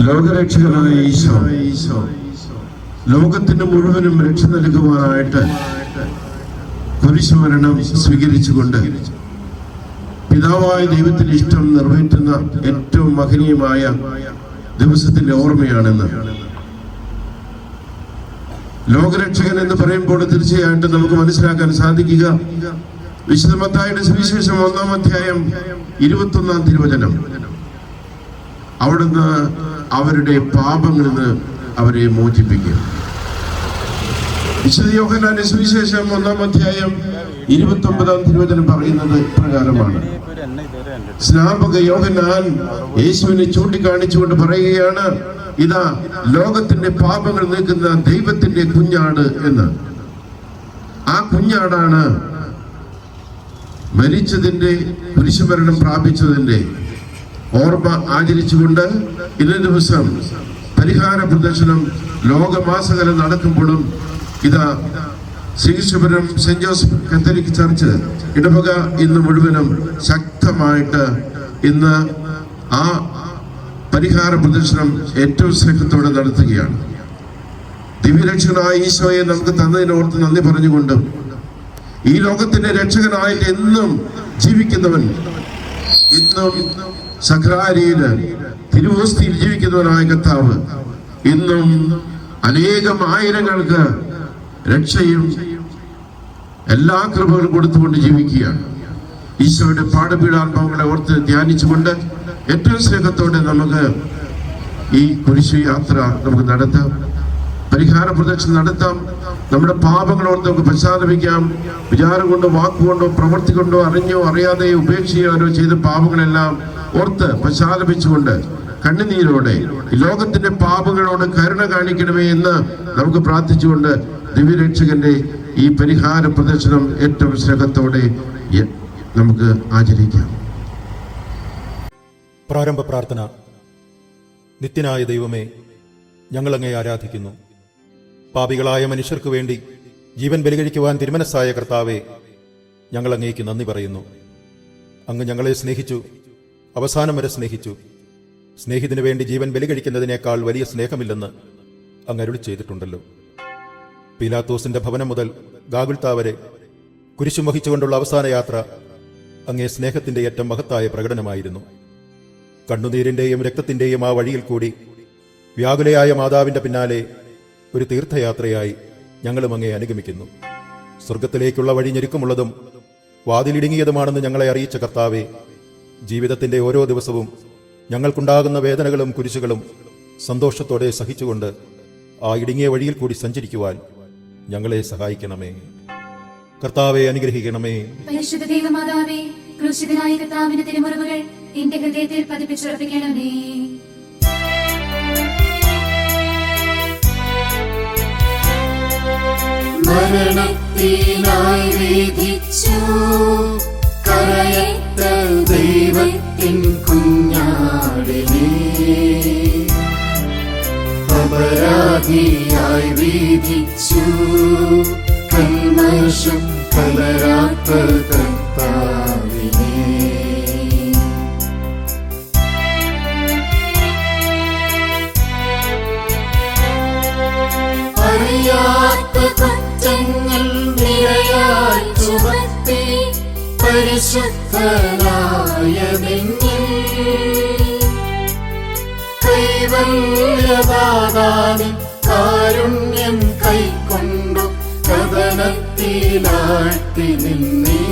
ലോകരക്ഷകനായ ഈശോ ലോകത്തിന് മുഴുവനും രക്ഷ നൽകുവാനായിട്ട് കുരിശുമരണം സ്വീകരിച്ചുകൊണ്ട് പിതാവായ ദൈവത്തിന്റെ ഇഷ്ടം നിറവേറ്റുന്ന ഏറ്റവും മഹനീയമായ ദിവസത്തിന്റെ ഓർമ്മയാണെന്ന്. ലോകരക്ഷകൻ എന്ന് പറയുമ്പോൾ തീർച്ചയായിട്ടും നമുക്ക് മനസ്സിലാക്കാൻ സാധിക്കുക വിശുദ്ധ മത്തായിയുടെ സുവിശേഷം 1-ാം അധ്യായം 21-ാം തിരുവചനം. അവിടുന്ന് അവരുടെ പാപങ്ങളിൽ നിന്ന് അവരെ മോചിപ്പിക്കുക. വിശുദ്ധ യോഹന്നാന്റെ സുവിശേഷം 1-ാം അധ്യായം 29-ാം തിരുവചനം പറയുന്നത് ഇപ്രകാരമാണ്. സ്നാപക യോഹന്നാൻ യേശുവിനെ ചൂണ്ടിക്കാണിച്ചുകൊണ്ട് പറയുകയാണ്, ഇതാ ലോകത്തിന്റെ പാപങ്ങൾ നീക്കുന്ന ദൈവത്തിന്റെ കുഞ്ഞാട് എന്ന്. ആ കുഞ്ഞാടാണ് മരിച്ചതിന്റെ കുരിശുമരണം പ്രാപിച്ചതിന്റെ ഓർമ്മ ആചരിച്ചുകൊണ്ട് ഇന്നേ ദിവസം പരിഹാര പ്രദർശനം ലോകമാസകലം നടക്കുമ്പോഴും ഇതാ Sreekrishnapuram saint Joseph Catholic church ഇടവക ഇന്ന് മുഴുവനും ശക്തമായിട്ട് ഇന്ന് ആ പരിഹാര പ്രദർശനം ഏറ്റവും സ്നേഹത്തോടെ നടത്തുകയാണ്. ദിവ്യരക്ഷകനായ ഈശോയെ നമുക്ക് തന്നതിനോർത്ത് നന്ദി പറഞ്ഞുകൊണ്ടും ഈ ലോകത്തിന്റെ രക്ഷകനായിട്ട് എന്നും ജീവിക്കുന്നവൻ, ഇന്നും സഖ്രാരിയില് തിരുവോസ്തിയിൽ ജീവിക്കുന്നവനായ കർത്താവ് ഇന്നും അനേകം ആയിരങ്ങൾക്ക് രക്ഷയും എല്ലാ കൃപകളും കൊടുത്തുകൊണ്ട് ജീവിക്കുകയാണ്. ഈശോയുടെ പാഠപീഠാനുഭവങ്ങളെ ഓർത്ത് ധ്യാനിച്ചുകൊണ്ട് ഏറ്റവും സ്നേഹത്തോടെ നമുക്ക് ഈ കുരിശു യാത്ര നമുക്ക് നടത്താം, പരിഹാര പ്രദക്ഷിണം നടത്താം. നമ്മുടെ പാപങ്ങൾ ഓർത്ത് നമുക്ക് പശ്ചാത്തപിക്കാം. വിചാരം കൊണ്ടോ വാക്കുകൊണ്ടോ പ്രവൃത്തി കൊണ്ടോ അറിഞ്ഞോ അറിയാതെയോ ഉപേക്ഷിക്കാനോ ചെയ്ത പാപങ്ങളെല്ലാം ഓർത്ത് പശ്ചാത്തപിച്ചുകൊണ്ട് കണ്ണുനീരോടെ ലോകത്തിന്റെ പാപങ്ങളോട് കരുണ കാണിക്കണമേ എന്ന് നമുക്ക് പ്രാർത്ഥിച്ചുകൊണ്ട് ദിവ്യരക്ഷകന്റെ ഈ പരിഹാര പ്രദർശനം ഏറ്റവും സ്നേഹത്തോടെ നമുക്ക് ആചരിക്കാം. പ്രാരംഭ പ്രാർത്ഥന. നിത്യനായ ദൈവമേ, ഞങ്ങളങ്ങേ ആരാധിക്കുന്നു. പാപികളായ മനുഷ്യർക്ക് വേണ്ടി ജീവൻ ബലികഴിക്കുവാൻ തിരുമനസ്സായ കർത്താവെ, ഞങ്ങളങ്ങേക്ക് നന്ദി പറയുന്നു. അങ്ങ് ഞങ്ങളെ സ്നേഹിച്ചു, അവസാനം വരെ സ്നേഹിച്ചു. സ്നേഹിതനു വേണ്ടി ജീവൻ ബലികഴിക്കുന്നതിനേക്കാൾ വലിയ സ്നേഹമില്ലെന്ന് അങ്ങ് അരുളി ചെയ്തിട്ടുണ്ടല്ലോ. പീലാത്തോസിന്റെ ഭവനം മുതൽ ഗാഗുൽത്താ വരെ കുരിശും വഹിച്ചുകൊണ്ടുള്ള അവസാന യാത്ര അങ്ങേ സ്നേഹത്തിന്റെ ഏറ്റവും മഹത്തായ പ്രകടനമായിരുന്നു. കണ്ണുനീരിന്റെയും രക്തത്തിന്റെയും ആ വഴിയിൽ കൂടി വ്യാകുലയായ മാതാവിന്റെ പിന്നാലെ ഒരു തീർത്ഥയാത്രയായി ഞങ്ങളും അങ്ങേ അനുഗമിക്കുന്നു. സ്വർഗത്തിലേക്കുള്ള വഴി ഞെരുക്കമുള്ളതും വാതിലിടുങ്ങിയതുമാണെന്ന് ഞങ്ങളെ അറിയിച്ച കർത്താവെ, ജീവിതത്തിന്റെ ഓരോ ദിവസവും ഞങ്ങൾക്കുണ്ടാകുന്ന വേദനകളും കുരിശുകളും സന്തോഷത്തോടെ സഹിച്ചുകൊണ്ട് ആ ഇടുങ്ങിയ വഴിയിൽ കൂടി സഞ്ചരിക്കുവാൻ ഞങ്ങളെ സഹായിക്കണമേ. കർത്താവെ അനുഗ്രഹിക്കണമേ. പരിശുദ്ധ ദൈവമാതാവേ, ക്രൂശിതനായ കർത്താവിന്റെ തിരുമുറിവുകൾ എന്റെ ഹൃദയത്തിൽ പതിപ്പിച്ചുറപ്പിക്കണമേ. മരണത്തിനായി വിധിച്ചു കരയറ്റ ദൈവത്തിൻ കുഞ്ഞാടിനെ, അപരാധിയായി വിധിച്ചു കൽമഷം കലരാത്ത കർത്താവിനെ. അറിയാത്ത കുറ്റങ്ങൾ നിരയായി ചുമത്തി പരിശുദ്ധനായ നിന്നിൽ കൈവല്യദാതാവിൻ കാരുണ്യം കൈക്കൊണ്ടു കഥനത്തിലാഴ്ത്തി നിന്നേ.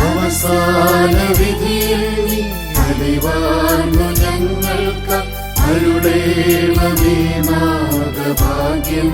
അവസാന വിധിയിൽ നീ അലിവാർന്നു ഞങ്ങൾക്ക് അരുളേണമേ നാഗഭാഗ്യം.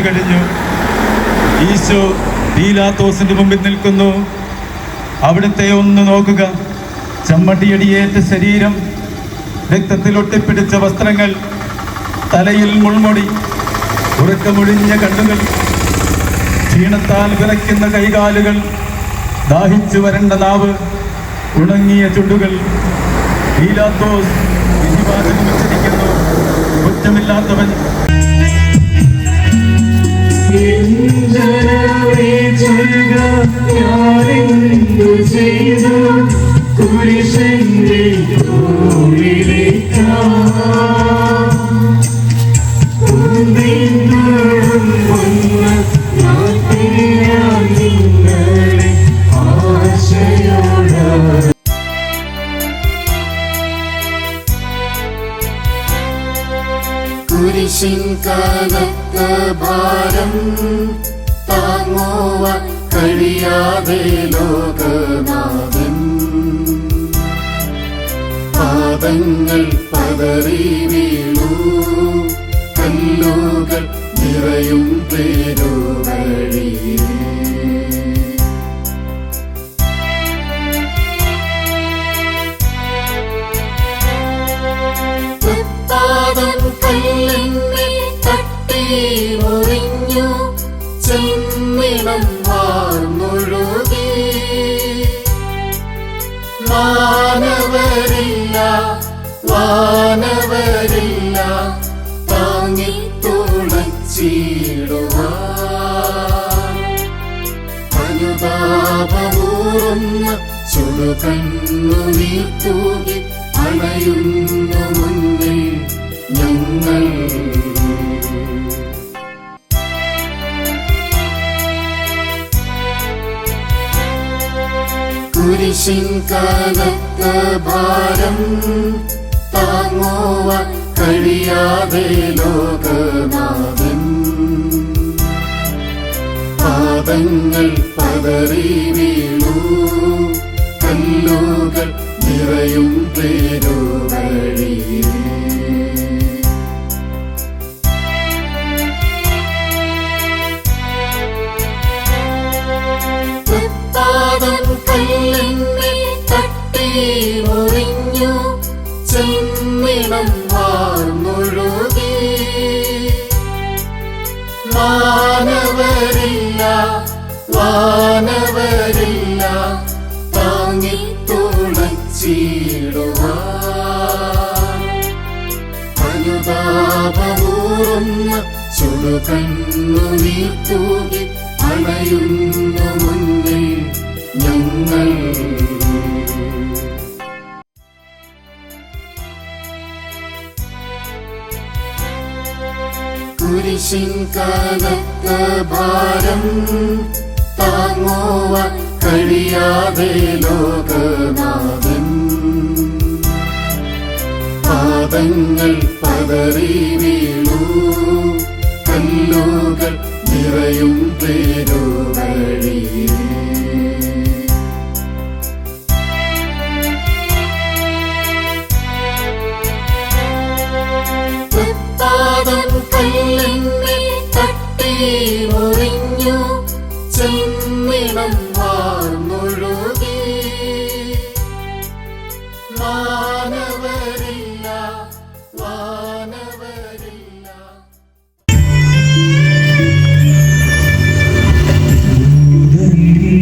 കഴിഞ്ഞു. ഈശോ പീലാത്തോസിന്റെ മുമ്പിൽ നിൽക്കുന്നു. അവിടുത്തെ ഒന്ന് നോക്കുക. ചമ്മട്ടിയടിയേറ്റ ശരീരം, രക്തത്തിൽ ഒട്ടിപ്പിടിച്ച വസ്ത്രങ്ങൾ, തലയിൽ മുൾമുടി, ഉറക്കമൊഴിഞ്ഞ കണ്ണുകൾ, ക്ഷീണത്താൽ വിറയ്ക്കുന്ന കൈകാലുകൾ, ദാഹിച്ചു വരണ്ട നാവ്, ഉണങ്ങിയ ചുണ്ടുകൾ. പീലാത്തോസ് വിധിവാചകം ഉച്ചരിക്കുന്നു. കുറ്റമില്ലാത്തവൻ. കുരിശിൻ കനത്ത ഭാരം താങ്ങുവാൻ കഴിയാതെ ലോകനാഥൻ പാദങ്ങൾ പതറി വീണു. കല്ലുകൾ നിറയും പേരുവഴിയിൽ കല്ലിന്മേൽ തട്ടി മുറിഞ്ഞു. ചെമ്മിണം വാർന്നൊഴുകി. വാനവരില്ല വാനവരില്ല താങ്ങി തുണച്ചിടുവാൻ. അനുതാപമൂറുന്ന ചുടുകണ്ണുനീർ തൂകി അണയുന്നു മുന്നിൽ ഞങ്ങൾ. കുരിശിൻ കനത്ത ഭാരം താങ്ങുവാൻ കഴിയാതെ ലോകനാഥൻ പാദങ്ങൾ പതറി വീണു. കല്ലുകൾ നിറയും പേരുവഴിയിൽ കല്ലിന്മേൽ തട്ടി മുറിഞ്ഞു. ചെമ്മിണം വാർന്നൊഴുകി. വാനവരില്ല വാനവരില്ല താങ്ങി തുണച്ചിടുവാൻ. അനുതാപമൂറുന്ന ചുടുകണ്ണുനീർ തൂകി അണയുന്നു മുന്നിൽ ഞങ്ങൾ. കുരിശിൻ കനത്ത ഭാരം താങ്ങുവാൻ കഴിയാതെ ലോകനാഥൻ പാദങ്ങൾ പതറി വീണു. കല്ലുകൾ നിറയും പേരുവഴിയിൽ കല്ലിന്മേൽ തട്ടി മുറിഞ്ഞു. ചെമ്മിണം വാർന്നൊഴുകി. വാനവരില്ല വാനവരില്ല. ും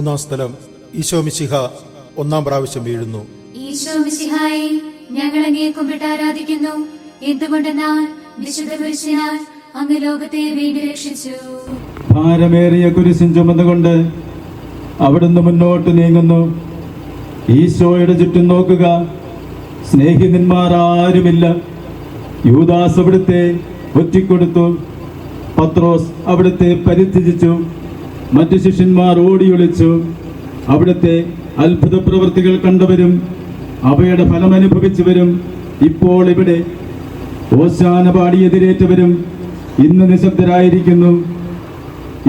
മൂന്നാം സ്ഥലം ഈശോ മിശിഹ ഒന്നാം പ്രാവശ്യം വീഴുന്നു. ഈശോ മിശിഹായെ, ഞങ്ങൾ അങ്ങയെ കുമ്പിട്ട് ആരാധിക്കുന്നു. എന്തുകൊണ്ടെന്നാൽ വിശുദ്ധ കുരിശിനാൽ അങ്ങ് ലോകത്തെ വീണ്ടും രക്ഷിച്ചു. ഭാരമേറിയ കുരിശും ചുമന്നുകൊണ്ട് അവിടുന്ന് മുന്നോട്ട് നീങ്ങുന്നു. ഈശോയുടെ ചുറ്റും നോക്കുക, സ്നേഹിതന്മാർ ആരുമില്ല. യൂദാസ് അവിടുത്തെ ഒറ്റിക്കൊടുത്തു. പത്രോസ് അവിടുത്തെ പരിത്യജിച്ചു. മറ്റു ശിഷ്യന്മാർ ഓടിയൊളിച്ചു. അവിടുത്തെ അത്ഭുത പ്രവൃത്തികൾ കണ്ടവരും അവയുടെ ഫലമനുഭവിച്ചവരും ഇപ്പോൾ ഇവിടെ. ഓശാന പാടി എതിരേറ്റവരും ഇന്ന് നിശബ്ദരായിരിക്കുന്നു.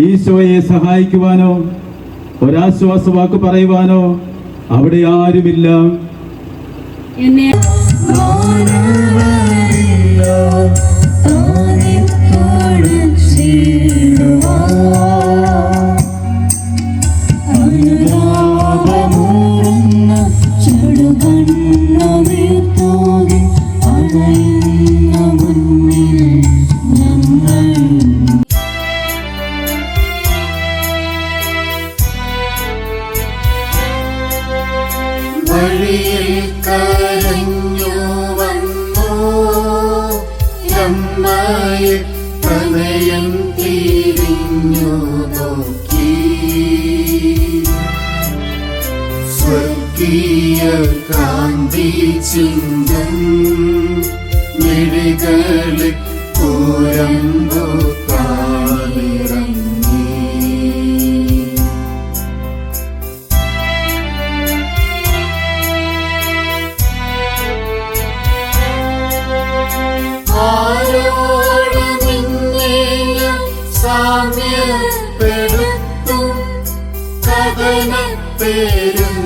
ഈശോയെ സഹായിക്കുവാനോ ഒരാശ്വാസവാക്ക് പറയുവാനോ അവിടെ ആരുമില്ല. എന്നെ വഴിയിൽ കരഞ്ഞു വന്നു അമ്മയെ തനയൻ തിരിഞ്ഞു നോക്കി. സ്വർഗീയ കാന്തി ചിന്തൻ മിഴികളിൽ പൂരമ്പു താനിറങ്ങി. ആരോട് നിന്നെ സാമ്യപ്പെടുത്തും കഥനപ്പേരും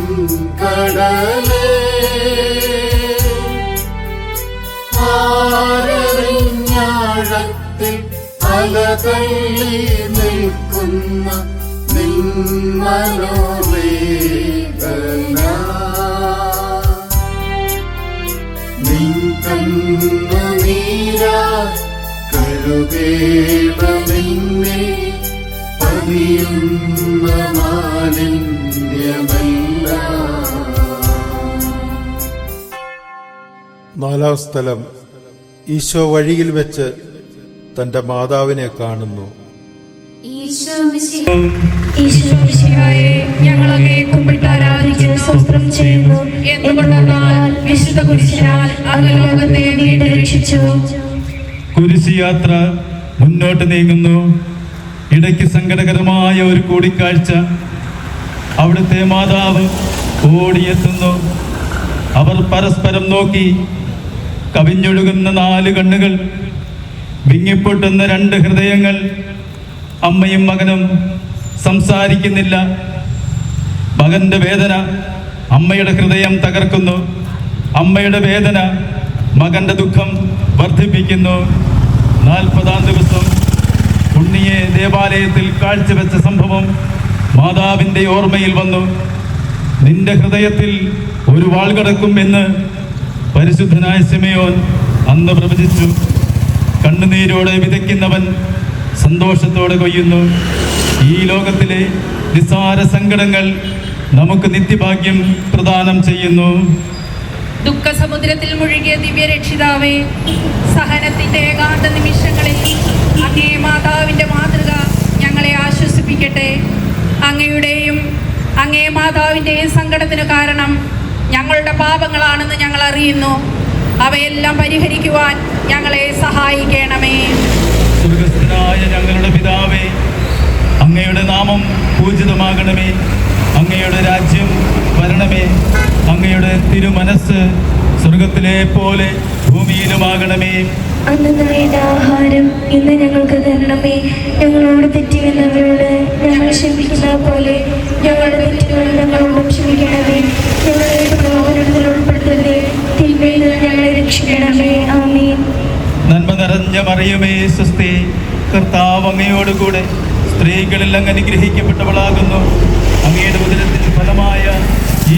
കടലേ. ആരറിഞ്ഞാഴത്തിൽ അലതള്ളി നിൽക്കുന്ന നിൻ മനോവേദന. നിൻ കണ്ണുനീരാ കഴുകേണമെന്നെ പതിയുന്ന മാലിന്യമല്ല. നാലാം സ്ഥലം ഈശോ വഴിയിൽ വെച്ച് തന്റെ മാതാവിനെ കാണുന്നു. ഈശോ മിശിഹായെ, ഈശോമിശിഹായെ, ഞങ്ങൾ അങ്ങയെ കുമ്പിട്ട് ആരാധിച്ച് സ്തോത്രം ചെയ്യുന്നു. എന്തുകൊണ്ടെന്നാൽ വിശുദ്ധ കുരിശിനാൽ അങ്ങ് ലോകത്തെ വീണ്ടും രക്ഷിച്ചു. കുരിശ് യാത്ര മുന്നോട്ട് നീങ്ങുന്നു. ഇടയ്ക്ക് സങ്കടകരമായ ഒരു കൂടിക്കാഴ്ച. അവിടുത്തെ മാതാവ് ഓടിയെത്തുന്നു. അവർ പരസ്പരം നോക്കി. കവിഞ്ഞൊഴുകുന്ന 4 കണ്ണുകൾ, വിങ്ങിപ്പൊട്ടുന്ന 2 ഹൃദയങ്ങൾ. അമ്മയും മകനും സംസാരിക്കുന്നില്ല. മകന്റെ വേദന അമ്മയുടെ ഹൃദയം തകർക്കുന്നു. അമ്മയുടെ വേദന മകന്റെ ദുഃഖം വർദ്ധിപ്പിക്കുന്നു. 40-ാം ദിവസം ഉണ്ണിയെ ദേവാലയത്തിൽ കാഴ്ചവെച്ച സംഭവം മാതാവിൻ്റെ ഓർമ്മയിൽ വന്നു. നിന്റെ ഹൃദയത്തിൽ ഒരു വാൾ കടക്കും എന്ന് പരിശുദ്ധനായ ശിമയോൻ അന്ന് പ്രവചിച്ചു. കണ്ണുനീരോടെ വിതയ്ക്കുന്നവൻ സന്തോഷത്തോടെ കൊയ്യുന്നു. ഈ ലോകത്തിലെ നിസ്സാര സങ്കടങ്ങൾ നമുക്ക് നിത്യഭാഗ്യം പ്രദാനം ചെയ്യുന്നു. ദുഃഖസമുദ്രത്തിൽ മുഴുകിയ ദിവ്യരക്ഷിതാവേ, സഹനത്തിന്റെ ഏകാന്ത നിമിഷങ്ങളിൽ അങ്ങേ മാതാവിന്റെ മാതൃക ഞങ്ങളെ ആശ്വസിപ്പിക്കട്ടെ. അങ്ങയുടെയും അങ്ങേ മാതാവിന്റെയും സങ്കടത്തിന് കാരണം ഞങ്ങളുടെ പാപങ്ങളാണെന്ന് ഞങ്ങൾ അറിയുന്നു. അവയെല്ലാം പരിഹരിക്കുവാൻ ഞങ്ങളെ സഹായിക്കണമേ. സ്വർഗസ്ഥനായ ഞങ്ങളുടെ പിതാവേ, അങ്ങയുടെ നാമം പൂജിതമാകണമേ. അങ്ങയുടെ രാജ്യം വരണമേ. അങ്ങയുടെ തിരുമനസ് സ്വർഗത്തിലെ പോലെ ഭൂമിയിലുമാകണമേ. അന്ന് വേണ്ട ആഹാരം ഇന്ന് ഞങ്ങൾക്ക് തരണമേ. ഞങ്ങളോട് തെറ്റിയുന്നവരോട് ഞങ്ങൾ ക്ഷമിക്കുന്ന പോലെ ഞങ്ങളുടെ തെറ്റുകൾ ഞങ്ങളോട് ക്ഷമിക്കണമേ. ഞങ്ങളെ പ്രലോഭനത്തിൽ ഉൾപ്പെടുത്തരുതേ, തിന്മയിൽ നിന്ന് ഞങ്ങളെ രക്ഷിക്കണമേ. ആമേൻ. നന്മ നിറഞ്ഞ മറിയമേ, സ്വസ്തി, കർത്താവ് അങ്ങയോടുകൂടെ സ്ത്രീകളിൽ അങ്ങ് അനുഗ്രഹിക്കപ്പെട്ടവളാകുന്നു. അങ്ങയുടെ ഉദരത്തിന് ഫലമായ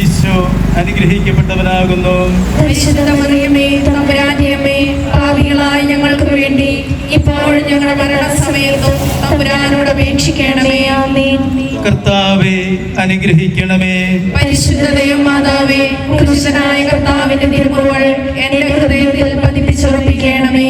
ഈശോ അനുഗ്രഹിക്കപ്പെട്ടവനാകുന്നു. പരിശുദ്ധ മറിയമേ, തമ്പുരാന്റെ അമ്മേ, പാപികളായ ഞങ്ങൾക്ക് വേണ്ടി ഇപ്പോഴും ഞങ്ങളുടെ മരണസമയത്തും തമ്പുരാനോട് അപേക്ഷിക്കണമേ. ആമേൻ. കർത്താവെ അനുഗ്രഹിക്കണമേ. പരിശുദ്ധതയും മാതാവേ, ക്രിസ്തുനായ കർത്താവിന്റെ തിരുമുകൾ എന്റെ ഹൃദയത്തിൽ പതിപ്പിച്ചുറപ്പിക്കണമേ.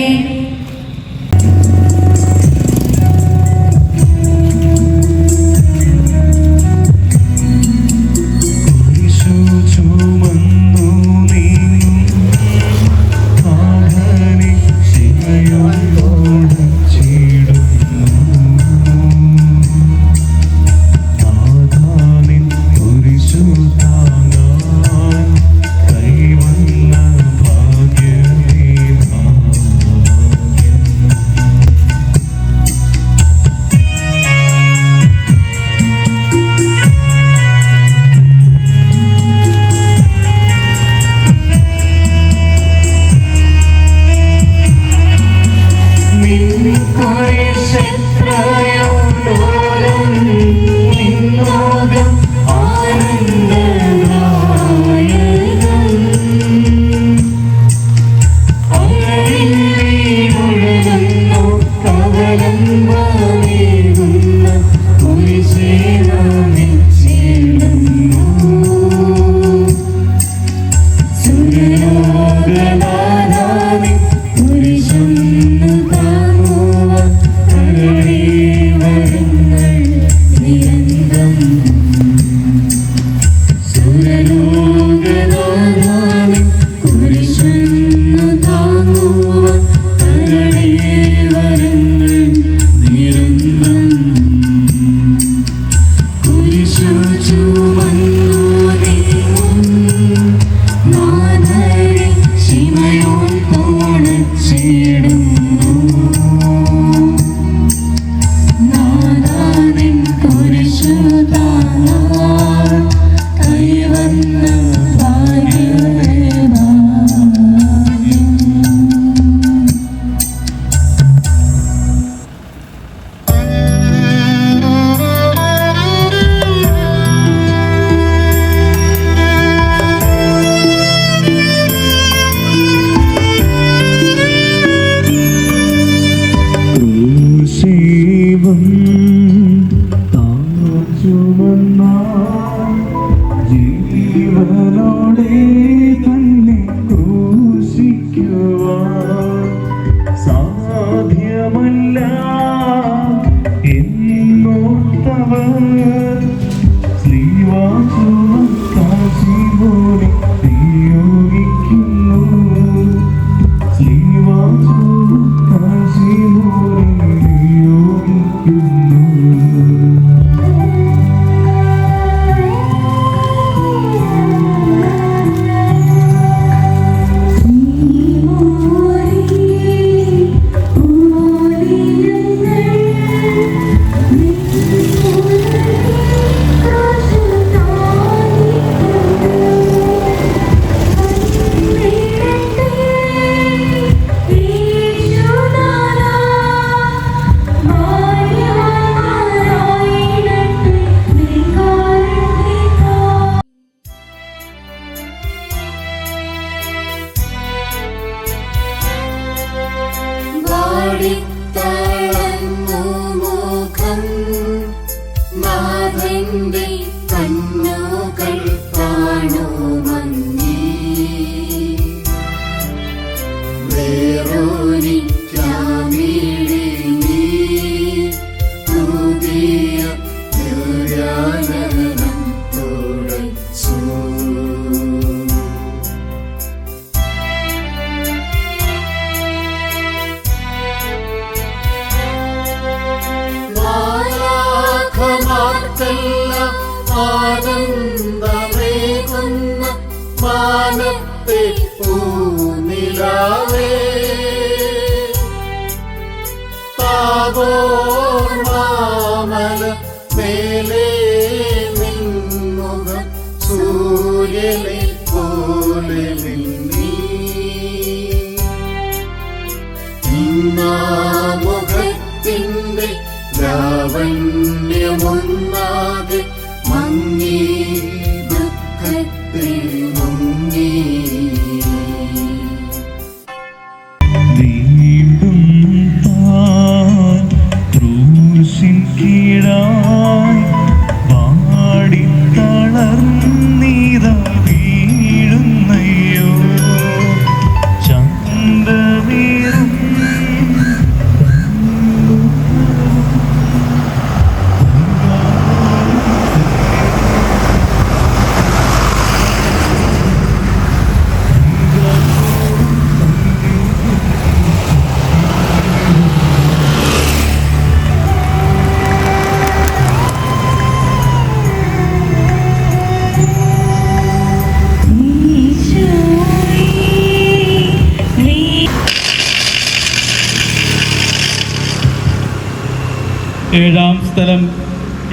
ഏഴാം സ്ഥലം.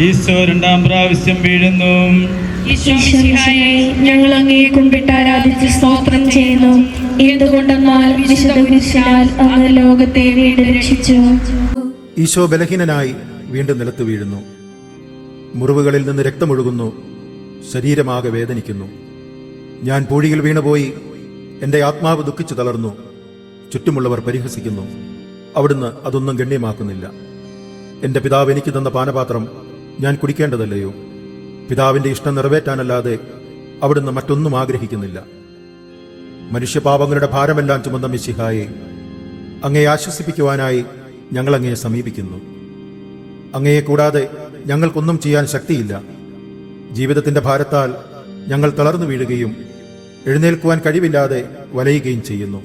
ഈശോ രണ്ടാം പ്രാവശ്യം വീഴുന്നു. ഈശോമിശിഹായെ, ഞങ്ങൾ അങ്ങയെ കുമ്പിട്ട് ആരാധിച്ച് സ്തോത്രം ചെയ്യുന്നു. എന്തുകൊണ്ടെന്നാൽ വിശുദ്ധ കുരിശാൽ അങ്ങ് ലോകത്തെ വീണ്ടും രക്ഷിച്ചു. ഈശോ ബലഹീനനായി വീണ്ടും നിലത്ത് വീഴുന്നു. മുറിവുകളിൽ നിന്ന് രക്തമൊഴുകുന്നു. ശരീരമാകെ വേദനിക്കുന്നു. ഞാൻ പൂഴിയിൽ വീണുപോയി. എൻ്റെ ആത്മാവ് ദുഃഖിച്ചു തളർന്നു. ചുറ്റുമുള്ളവർ പരിഹസിക്കുന്നു. അവിടുന്ന് അതൊന്നും ഗണ്യമാക്കുന്നില്ല. എൻ്റെ പിതാവ് എനിക്ക് തന്ന പാനപാത്രം ഞാൻ കുടിക്കേണ്ടതല്ലയോ? പിതാവിൻ്റെ ഇഷ്ടം നിറവേറ്റാനല്ലാതെ അവിടുന്ന് മറ്റൊന്നും ആഗ്രഹിക്കുന്നില്ല. മനുഷ്യപാപങ്ങളുടെ ഭാരമെല്ലാം ചുമന്ന മിശിഹായെ, അങ്ങയെ ആശ്വസിപ്പിക്കുവാനായി ഞങ്ങൾ അങ്ങയെ സമീപിക്കുന്നു. അങ്ങയെ കൂടാതെ ഞങ്ങൾക്കൊന്നും ചെയ്യാൻ ശക്തിയില്ല. ജീവിതത്തിൻ്റെ ഭാരത്താൽ ഞങ്ങൾ തളർന്നു വീഴുകയും എഴുന്നേൽക്കുവാൻ കഴിവില്ലാതെ വലയുകയും ചെയ്യുന്നു.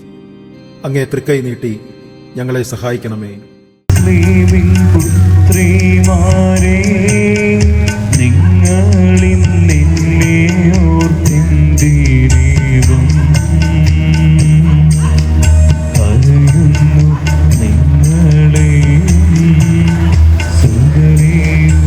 അങ്ങേ തൃക്കൈ നീട്ടി ഞങ്ങളെ സഹായിക്കണമേ. പുത്രിമാരെ, നിങ്ങളിൽ നിന്നെ ഓർത്തിന്തിരീവം അറിയുന്നു. നിങ്ങളെയും സുഗരേയും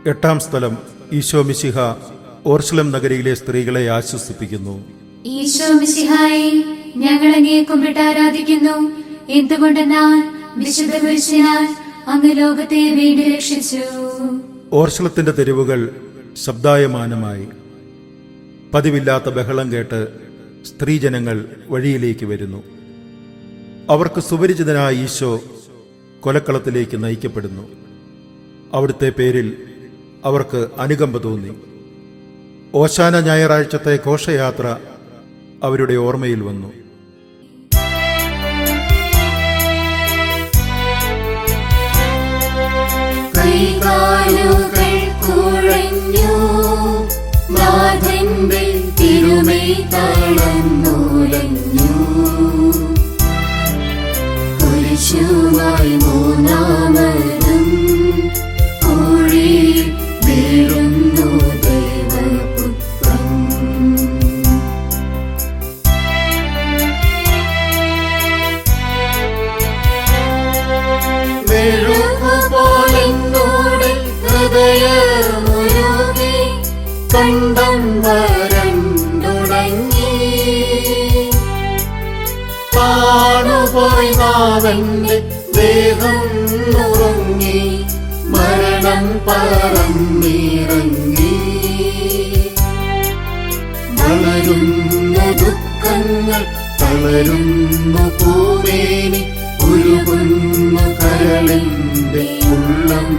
8-ാം സ്ഥലം ഈശോ മിശിഹ ഓർശലേം നഗരിയിലെ സ്ത്രീകളെ ആശ്വസിപ്പിക്കുന്നു. ഈശോ മിശിഹായെ, ഞങ്ങൾ അങ്ങയെ കുമ്പിട്ട് ആരാധിക്കുന്നു. എന്തുകൊണ്ടെന്നാൽ വിശുദ്ധ കുരിശിനാൽ അങ്ങ് ലോകത്തെ വീണ്ടും രക്ഷിച്ചു. ഓർശലത്തിന്റെ തെരുവുകൾ ശബ്ദായമാനമായി. പതിവില്ലാത്ത ബഹളം കേട്ട് സ്ത്രീജനങ്ങൾ വഴിയിലേക്ക് വരുന്നു. അവർക്ക് സുപരിചിതനായ ഈശോ കൊലക്കളത്തിലേക്ക് നയിക്കപ്പെടുന്നു. അവിടുത്തെ പേരിൽ അവർക്ക് അനുകമ്പ തോന്നി. ഓശാന ഞായറാഴ്ചത്തെ ഘോഷയാത്ര അവരുടെ ഓർമ്മയിൽ വന്നു. കൈകാലുകൾ കുഴഞ്ഞു, നാഥന്റെ തിരുമൈ തളർന്നുലഞ്ഞു. കുരിശുമായി മൂന്നാമതും കുഴിയിൽ വീഴുന്നു ദൈവപുത്രൻ. വെളുപ്പുപോലെന്നോട് ഹൃദയമുരുകി, കണ്ടം വരണ്ടുടങ്ങി. താണുപോയി നാവന്റെ ദേഹം നുറുങ്ങി, മരണം പറന്നിറങ്ങി. വളരുന്നു ദുഃഖങ്ങൾ, തളരുന്നു പൂമേനി, ഉരുകുന്നു കരളിന്റെ ഉള്ളം.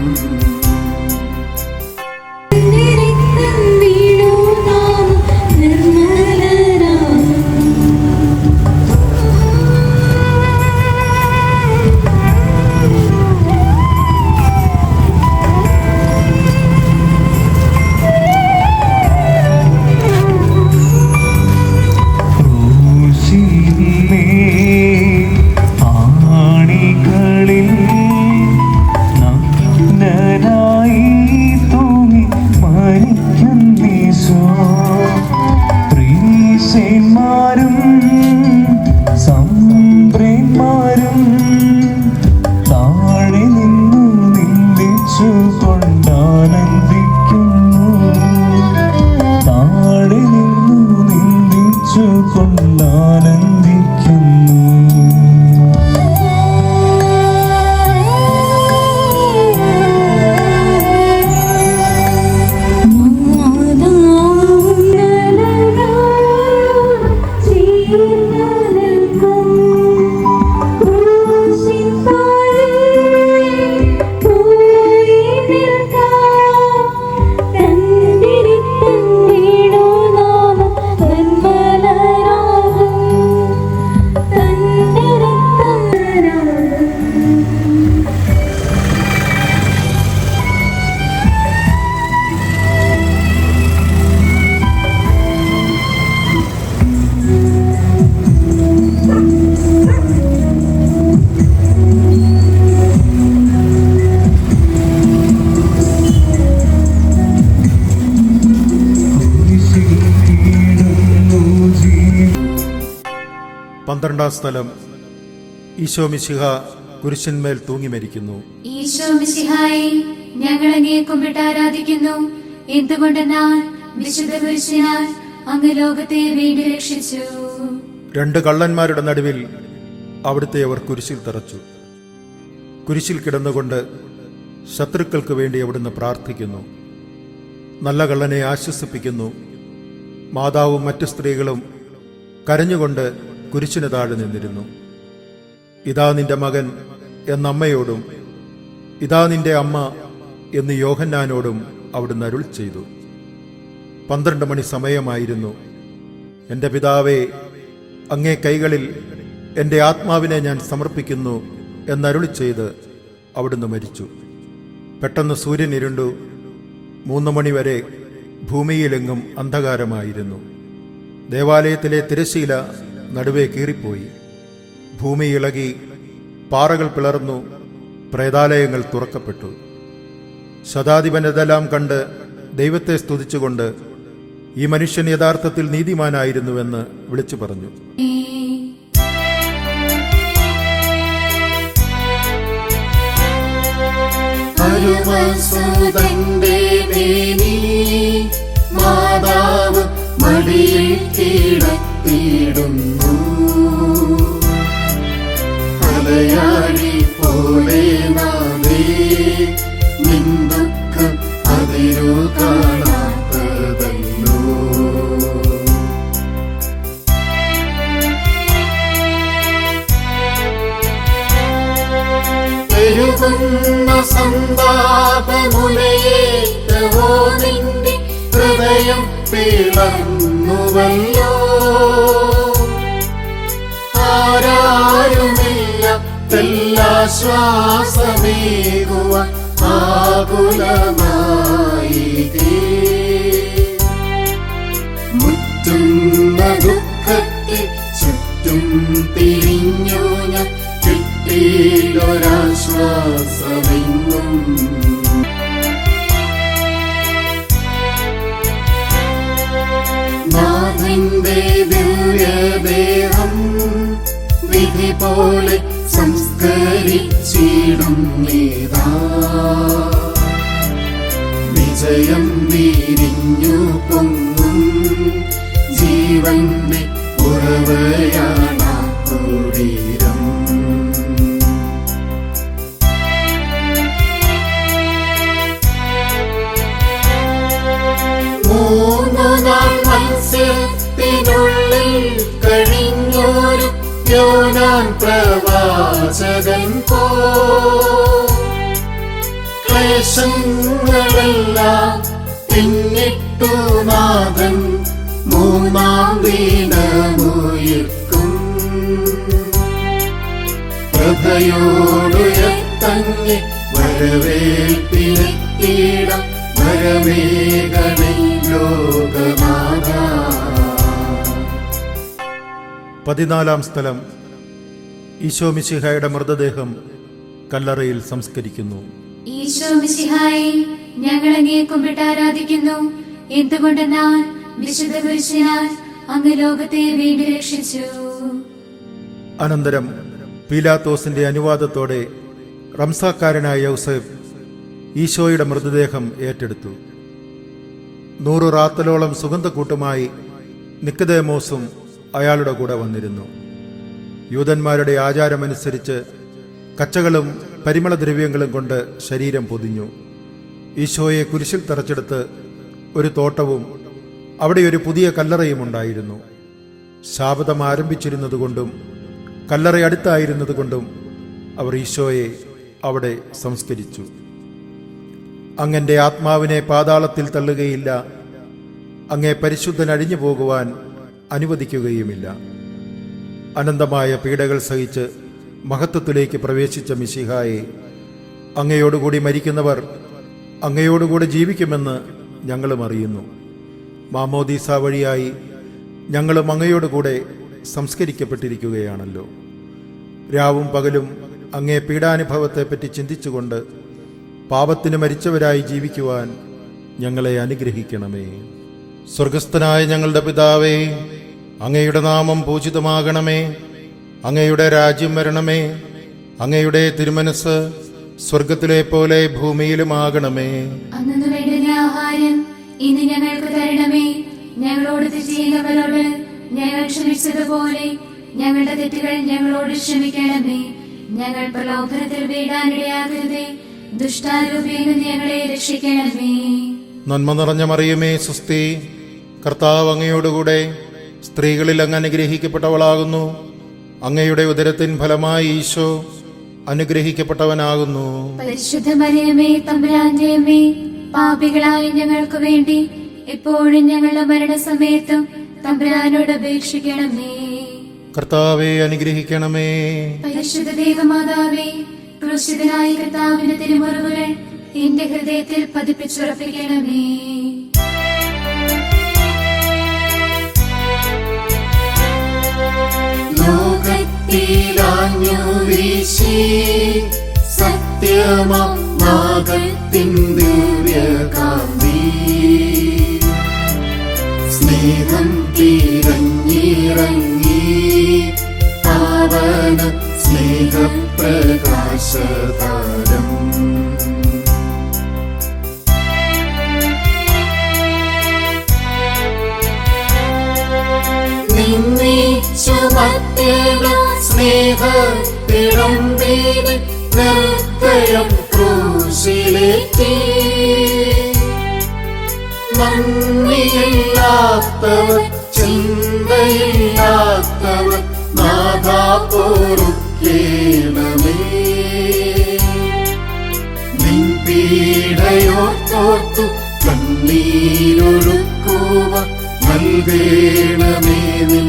ആണികളിൽ നഗ്നനായി തൂങ്ങി മരിക്കുന്നീശോ. പ്രീശന്മാരും സംപ്രേന്മാരും താഴെ നിന്നു നിന്ദിച്ചു കൊണ്ടാനന്ദിക്കുന്നു. താഴെ നിന്നു നിന്ദിച്ചു കൊണ്ടാനന്ദിക്കുന്നു. പന്ത്രണ്ടാം സ്ഥലം ഈശോ മിശിഹ കുരിശന്മേൽ തൂങ്ങി മരിക്കുന്നു. ഈശോ മിശിഹായെ, ഞങ്ങൾ അങ്ങയെ കുമ്പിട്ട് ആരാധിക്കുന്നു. എന്തുകൊണ്ടെന്നാൽ വിശുദ്ധ കുരിശിനാൽ അങ്ങ് ലോകത്തെ വീണ്ടും രക്ഷിച്ചു. 2 കള്ളന്മാരുടെ നടുവിൽ അവിടുത്തെ അവർ കുരിശിൽ തറച്ചു. കുരിശിൽ കിടന്നുകൊണ്ട് ശത്രുക്കൾക്ക് വേണ്ടി അവിടുന്ന് പ്രാർത്ഥിക്കുന്നു. നല്ല കള്ളനെ ആശ്വസിപ്പിക്കുന്നു. മാതാവും മറ്റു സ്ത്രീകളും കരഞ്ഞുകൊണ്ട് കുരിശിന് താഴെ നിന്നിരുന്നു. ഇതാ നിന്റെ മകൻ എന്നമ്മയോടും ഇതാ നിന്റെ അമ്മ എന്ന് യോഹന്നാനോടും അവിടുന്ന് അരുൾ ചെയ്തു. 12 മണി സമയമായിരുന്നു. എൻ്റെ പിതാവേ, അങ്ങേ കൈകളിൽ എൻ്റെ ആത്മാവിനെ ഞാൻ സമർപ്പിക്കുന്നു എന്നരുളി ചെയ്ത് അവിടുന്ന് മരിച്ചു. പെട്ടെന്ന് സൂര്യൻ ഇരുണ്ടു. 3 മണി വരെ ഭൂമിയിലെങ്ങും അന്ധകാരമായിരുന്നു. ദേവാലയത്തിലെ തിരശ്ശീല നടുവേ കീറിപ്പോയി. ഭൂമി ഇളകി, പാറകൾ പിളർന്നു, പ്രേതാലയങ്ങൾ തുറക്കപ്പെട്ടു. ശതാധിപൻ ഇതെല്ലാം കണ്ട് ദൈവത്തെ സ്തുതിച്ചുകൊണ്ട് ഈ മനുഷ്യൻ യഥാർത്ഥത്തിൽ നീതിമാനായിരുന്നുവെന്ന് വിളിച്ചു പറഞ്ഞു. അരുമസുതന്റെ കീഴത്തിടുന്നു. അലയാഴി പോലെ നാദേ നിൻ ദുഃഖം അതിരു കാണാത്തതല്ലോ. പെരുകുന്ന സന്താപമുലയേറ്റവോ നിന്റെ ഹൃദയം പിളർന്നുവല്ലോ. ആരാരുമില്ല തെല്ലാശ്വാസമേകുവാൻ ആകുലമായി മുറ്റുന്ന ദുഃഖത്തിൽ ചുറ്റും തിരിഞ്ഞു ഞാൻ കിട്ടിയൊരാശ്വാസമെങ്ങും. നാഥന്റെ ദിവ്യദേഹം വിധി പോലെ സംസ്കരിച്ചിടും നീതാ. വിജയം വിരിഞ്ഞു പൊങ്ങും ജീവന്റെ ഉറവയാണാ കുടീരം. മൂന്നു നാൾ മത്സ്യത്തിനുള്ളിൽ കഴിഞ്ഞൊരു യോനാൻ പ്രവാചകൻ പോ ക്ലേശങ്ങളെല്ലാം പിന്നിട്ടു നാഥൻ മൂന്നാം ദിനമുയർക്കും. പ്രഭയോടുയർത്തങ്ങി വരവേൽപ്പിനെത്തിയിടം വരമേഘണേ ലോകനാഥ. 14 സ്ഥലം. ഈശോ മിശിഹായുടെ മൃതദേഹം കല്ലറയിൽ സംസ്കരിക്കുന്നു. ഈശോ മിശിഹായെ ഞങ്ങൾ അങ്ങയെ കുമ്പിട്ട് ആരാധിക്കുന്നു. എന്തുകൊണ്ടെന്നാൽ വിശുദ്ധ കുരിശിനാൽ അങ്ങ് ലോകത്തെ വീണ്ടും രക്ഷിച്ചു. അനന്തരം പീലാത്തോസിന്റെ അനുവാദത്തോടെ റംസാക്കാരനായ യൗസേപ്പ് ഈശോയുടെ മൃതദേഹം ഏറ്റെടുത്തു. 100 റാത്തലോളം സുഗന്ധക്കൂട്ടുമായി നിക്കദേമോസും അയാളുടെ കൂടെ വന്നിരുന്നു. യൂതന്മാരുടെ ആചാരമനുസരിച്ച് കച്ചകളും പരിമളദ്രവ്യങ്ങളും കൊണ്ട് ശരീരം പൊതിഞ്ഞു. ഈശോയെ കുരിശിൽ തറച്ചെടുത്ത് ഒരു തോട്ടവും അവിടെ ഒരു പുതിയ കല്ലറയും ഉണ്ടായിരുന്നു. ശാബതം ആരംഭിച്ചിരുന്നതുകൊണ്ടും കല്ലറ അടുത്തായിരുന്നതുകൊണ്ടും അവർ ഈശോയെ അവിടെ സംസ്കരിച്ചു. അങ്ങന്റെ ആത്മാവിനെ പാതാളത്തിൽ തള്ളുകയില്ല, അങ്ങേ പരിശുദ്ധൻ അഴിഞ്ഞു പോകുവാൻ അനുവദിക്കുകയുമില്ല. അനന്തമായ പീഡകൾ സഹിച്ച് മഹത്വത്തിലേക്ക് പ്രവേശിച്ച മിശിഹായെ, അങ്ങയോടുകൂടി മരിക്കുന്നവർ അങ്ങയോടുകൂടി ജീവിക്കുമെന്ന് ഞങ്ങളും അറിയുന്നു. മാമോദീസ വഴിയായി ഞങ്ങളും അങ്ങയോടുകൂടെ സംസ്കരിക്കപ്പെട്ടിരിക്കുകയാണല്ലോ. രാവും പകലും അങ്ങേ പീഡാനുഭവത്തെപ്പറ്റി ചിന്തിച്ചുകൊണ്ട് പാപത്തിന് മരിച്ചവരായി ജീവിക്കുവാൻ ഞങ്ങളെ അനുഗ്രഹിക്കണമേ. സ്വർഗസ്ഥനായ ഞങ്ങളുടെ പിതാവേ, അങ്ങയുടെ നാമം പൂജിതമാകണമേ. അങ്ങയുടെ രാജ്യം വരണമേ. അങ്ങയുടെ തിരുമനസ് സ്വർഗത്തിലെ പോലെ ഭൂമിയിലുമാകണമേ. അന്നു വേണ്ടുന്ന ആഹാരം ഇന്ന് ഞങ്ങൾക്ക് തരണമേ. ഞങ്ങളോട് തെറ്റ് ചെയ്യുന്നവരോട് ഞങ്ങൾ ക്ഷമിച്ചതുപോലെ ഞങ്ങളുടെ തെറ്റുകൾ ഞങ്ങളോട് ക്ഷമിക്കണമേ. ഞങ്ങൾ പ്രലോഭനത്തിൽ വീഴാനിടയാകരുതേ. ദുഷ്ടാരൂപിയിൽ നിന്ന് ഞങ്ങളെ രക്ഷിക്കണമേ. നന്മ നിറഞ്ഞ മറിയമേ, സ്വസ്തി. കർത്താവ് അങ്ങയോടുകൂടെ സ്ത്രീകളിൽ അങ്ങ് അനുഗ്രഹിക്കപ്പെട്ടവളാകുന്നു. അങ്ങയുടെ ഉദരത്തിൻ ഫലമായി ഈശോ അനുഗ്രഹിക്കപ്പെട്ടവനാകുന്നു. പരിശുദ്ധ മറിയമേ, തമ്പുരാന്റെ അമ്മേ, പാപികളായ ഞങ്ങൾക്ക് വേണ്ടി എപ്പോഴും ഞങ്ങളുടെ മരണസമയത്തും തമ്പുരാനോട് അപേക്ഷിക്കണമേ. കർത്താവെ അനുഗ്രഹിക്കണമേ. പരിശുദ്ധ ദേവമാതാവേ, ക്രൂശിതനായ കർത്താവിന്റെ തിരുമുറിവുകൾ എന്റെ ഹൃദയത്തിൽ പതിപ്പിച്ചുറപ്പിക്കണമേ. ലോകത്തിലാഞ്ഞു വീശി സത്യമാം നാഗത്തിൻ ദിവ്യകാന്തി, സ്നേഹം തിരഞ്ഞിറങ്ങി പാവന സ്നേഹപ്രകാശതാരം. മധ്യേന സ്നേഹത്തിടമ്പീനെ നിർദ്ദയം ക്രൂശിലേറ്റി. നന്ദിയില്ലാത്തവൻ ചിന്തയില്ലാത്തവൻ നാഥാ പൊറുക്കേണമേ. നിൻ പീഡയോർത്തോർത്തു കണ്ണീരൊഴുക്കുവ നൽകേണമേ നിൻ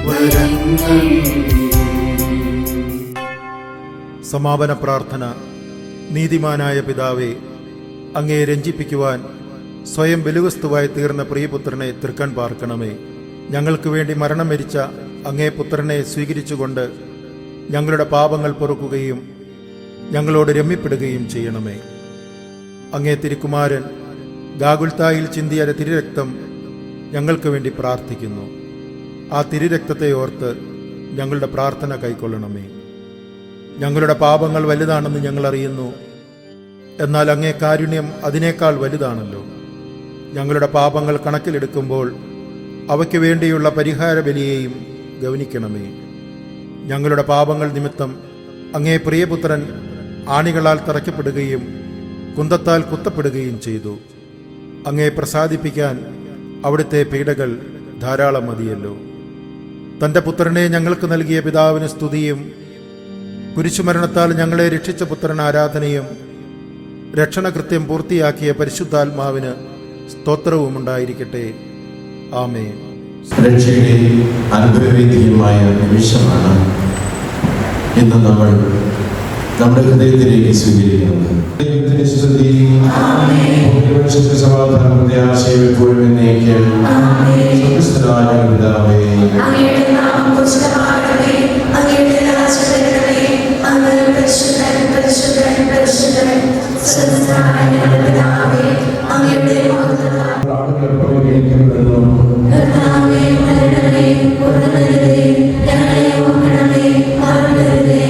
വരങ്ങൾ. സമാപന പ്രാർത്ഥന. നീതിമാനായ പിതാവേ, അങ്ങയെ രഞ്ജിപ്പിക്കുവാൻ സ്വയം ബലിവസ്തുവായി തീർന്ന പ്രിയപുത്രനെ തൃക്കൺ പാർക്കണമേ. ഞങ്ങൾക്ക് വേണ്ടി മരണം വരിച്ച അങ്ങേ പുത്രനെ സ്വീകരിച്ചുകൊണ്ട് ഞങ്ങളുടെ പാപങ്ങൾ പൊറുക്കുകയും ഞങ്ങളോട് രമ്യപ്പെടുകയും ചെയ്യണമേ. അങ്ങേ തിരുക്കുമാരൻ ഗാഗുൽത്തായിൽ ചിന്തിയ തിരുരക്തം ഞങ്ങൾക്ക് വേണ്ടി പ്രാർത്ഥിക്കുന്നു. ആ തിരുരക്തത്തെ ഓർത്ത് ഞങ്ങളുടെ പ്രാർത്ഥന കൈക്കൊള്ളണമേ. ഞങ്ങളുടെ പാപങ്ങൾ വലുതാണെന്ന് ഞങ്ങൾ അറിയുന്നു, എന്നാൽ അങ്ങേ കാരുണ്യം അതിനേക്കാൾ വലുതാണല്ലോ. ഞങ്ങളുടെ പാപങ്ങൾ കണക്കിലെടുക്കുമ്പോൾ അവയ്ക്ക് വേണ്ടിയുള്ള പരിഹാര ബലിയെയും ഗൗനിക്കണമേ. ഞങ്ങളുടെ പാപങ്ങൾ നിമിത്തം അങ്ങേ പ്രിയപുത്രൻ ആണികളാൽ തറയ്ക്കപ്പെടുകയും കുന്തത്താൽ കുത്തപ്പെടുകയും ചെയ്തു. അങ്ങേ പ്രസാദിപ്പിക്കാൻ അവിടുത്തെ പീഡകൾ ധാരാളം മതിയല്ലോ. തൻ്റെ പുത്രനെ ഞങ്ങൾക്ക് നൽകിയ പിതാവിന് സ്തുതിയും കുരിശുമരണത്താൽ ഞങ്ങളെ രക്ഷിച്ച പുത്രൻ ആരാധനയും രക്ഷണകൃത്യം പൂർത്തിയാക്കിയ പരിശുദ്ധാത്മാവിന് സ്തോത്രവും ഉണ്ടായിരിക്കട്ടെ. ആമേൻ. രക്ഷയുടെ അനുഗ്രഹവേദ്യമായ നിമിഷമാണ് ഇന്ന് നമ്മൾ നമ്മുടെ ഹൃദയത്തിലേക്ക് സ്വീകരിക്കുന്നത്. സമാധാനം പ്രത്യാശയും എപ്പോഴും എന്നേക്കും സ്വർഗ്ഗസ്ഥനായ പിതാവേ, അങ്ങയുടെ നാമം പൂജിതമാകണമേ. അങ്ങയുടെ രാജ്യം വരണമേ. അങ്ങ് പരിശുദ്ധൻ പരിശുദ്ധൻ പരിശുദ്ധൻ. സ്വർഗ്ഗസ്ഥനായ ഞങ്ങളുടെ പിതാവേ, അങ്ങയുടെ കർത്താവേ, വരണമേ. ഉണരണമേ. ഞങ്ങളെ ഓർക്കണമേ. മറക്കരുതേ.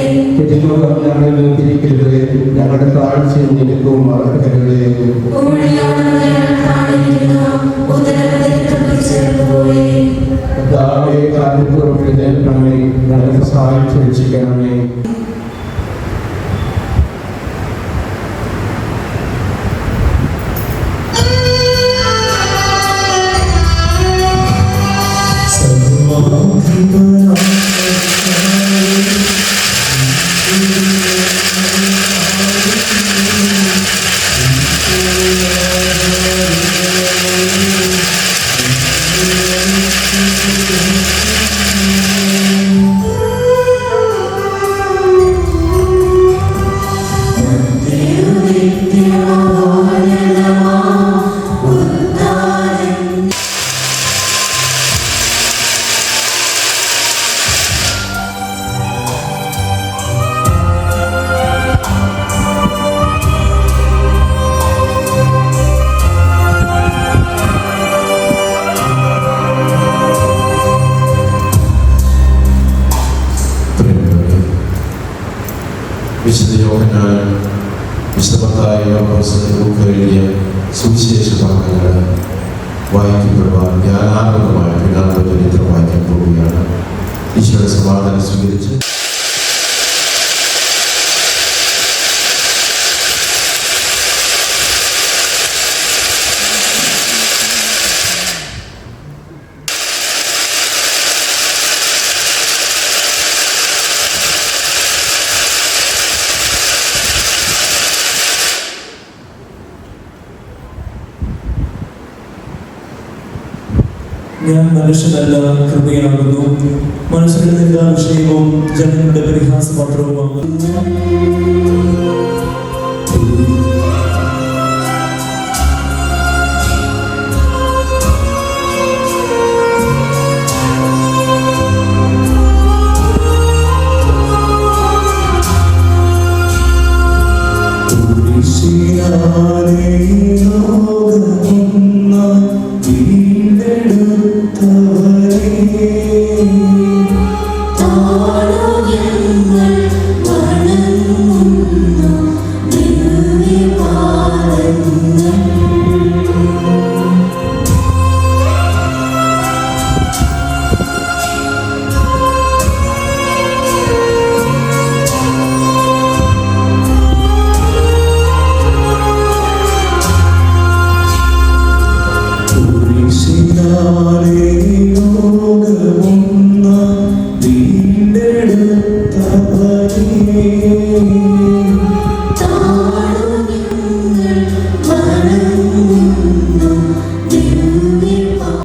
ഞങ്ങളുടെ താഴ്ചയും നിനക്കും മറക്കരുതേ. കർത്താവേ, കാലപ്പുറം എഴുന്നേൽക്കണമേ. ഞങ്ങൾക്ക് സഹായിച്ചു രക്ഷിക്കണമേ. വിശുദ്ധ യോഹന്നാൻ, വിശുദ്ധ മത്തായി, എഴുതിയ സുവിശേഷ ഭാഗങ്ങൾ വായിക്കപ്പെടുവാൻ ജ്ഞാനാത്മകമായ പിതാവിന്റെ ചരിത്രം വായിക്കാൻ പോവുകയാണ്. ഈശോയുടെ സമാധാനം സ്വീകരിച്ച് ഞാൻ മനുഷ്യനല്ല, കൃപയാകുന്നു. മനുഷ്യരുടെ എല്ലാ വിഷയവും ജനങ്ങളുടെ പരിഹാസപാത്രവുമാകുന്നു.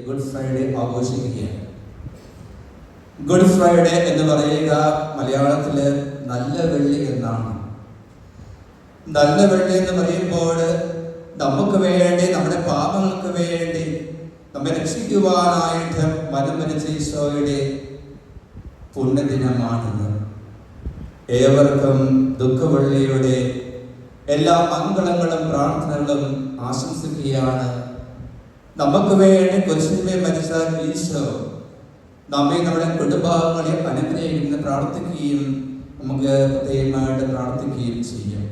ഗുഡ് ഫ്രൈഡേ ആഘോഷിക്കുകയാണ്. ഗുഡ് ഫ്രൈഡേ എന്ന് പറയുക മലയാളത്തില് നല്ല വെള്ളി എന്നാണ്. നല്ല വെള്ളി എന്ന് പറയുമ്പോൾ നമുക്ക് വേണ്ടി, നമ്മുടെ പാപങ്ങൾക്ക് വേണ്ടി നമ്മെ രക്ഷിക്കുവാനായിട്ട് മനമരിച്ച ഈശോയുടെ പുണ്യദിനമാണെന്ന് ഏവർക്കും ദുഃഖവെള്ളിയുടെ എല്ലാ മംഗളങ്ങളും പ്രാർത്ഥനകളും ആശംസിക്കുകയാണ്. നമുക്ക് വേണ്ടി കുരിശിന്മേൽ മരിച്ച ഈശോ നമ്മെ നമ്മുടെ കുടുംബാംഗങ്ങളെ അനുഗ്രഹിക്കുന്ന പ്രാർത്ഥിക്കുകയും നമുക്ക് പ്രത്യേകമായിട്ട് പ്രാർത്ഥിക്കുകയും ചെയ്യും.